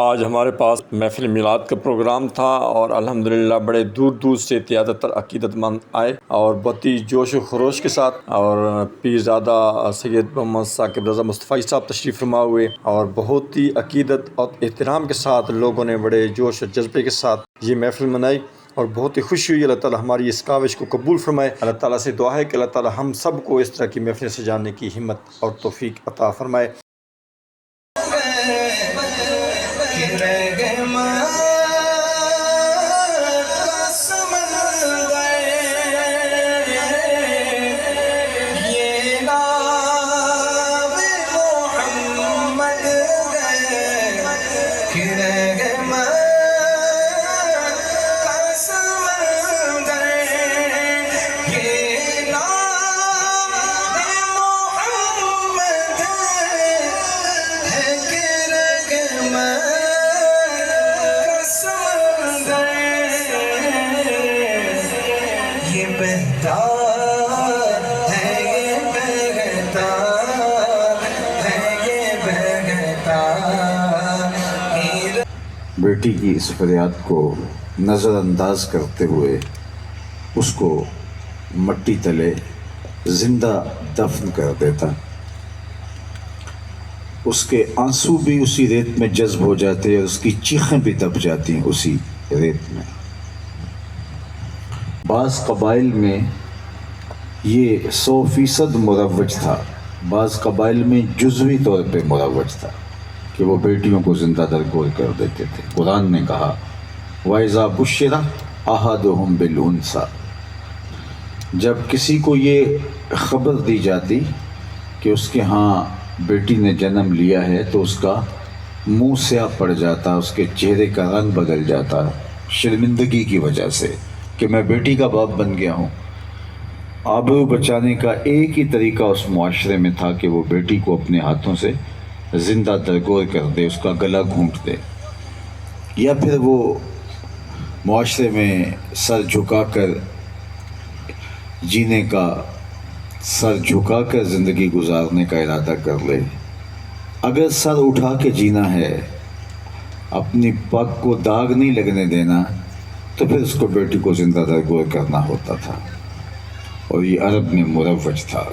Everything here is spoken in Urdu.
آج ہمارے پاس محفل میلاد کا پروگرام تھا اور الحمدللہ بڑے دور دور سے زیادہ تر عقیدت مند آئے اور بہت ہی جوش و خروش کے ساتھ، اور پیرزادہ سید محمد ثاقب رضا مصطفی صاحب تشریف فرما ہوئے اور بہت ہی عقیدت اور احترام کے ساتھ لوگوں نے بڑے جوش و جذبے کے ساتھ یہ محفل منائی اور بہت ہی خوشی ہوئی۔ اللہ تعالیٰ ہماری اس کاوش کو قبول فرمائے۔ اللہ تعالیٰ سے دعا ہے کہ اللہ تعالیٰ ہم سب کو اس طرح کی محفلیں سجانے کی ہمت اور توفیق عطا فرمائے۔ بیٹی کی اس فریاد کو نظر انداز کرتے ہوئے اس کو مٹی تلے زندہ دفن کر دیتا، اس کے آنسو بھی اسی ریت میں جذب ہو جاتے اور اس کی چیخیں بھی دب جاتی ہیں اسی ریت میں۔ بعض قبائل میں یہ 100% مروج تھا، بعض قبائل میں جزوی طور پہ مروج تھا کہ وہ بیٹیوں کو زندہ درگور کر دیتے تھے۔ قرآن نے کہا وَإِذَا بُشِّرَ أَحَدُهُمْ بِالْأُنثَىٰ، جب کسی کو یہ خبر دی جاتی کہ اس کے ہاں بیٹی نے جنم لیا ہے تو اس کا منہ سیاہ پڑ جاتا، اس کے چہرے کا رنگ بدل جاتا شرمندگی کی وجہ سے کہ میں بیٹی کا باپ بن گیا ہوں۔ آبرو بچانے کا ایک ہی طریقہ اس معاشرے میں تھا کہ وہ بیٹی کو اپنے ہاتھوں سے زندہ درگور کر دے، اس کا گلا گھونٹ دے، یا پھر وہ معاشرے میں سر جھکا کر جینے کا، سر جھکا کر زندگی گزارنے کا ارادہ کر لے۔ اگر سر اٹھا کے جینا ہے، اپنی پگ کو داغ نہیں لگنے دینا، تو پھر اس کو بیٹی کو زندہ درگور کرنا ہوتا تھا، اور یہ عرب میں مروج تھا۔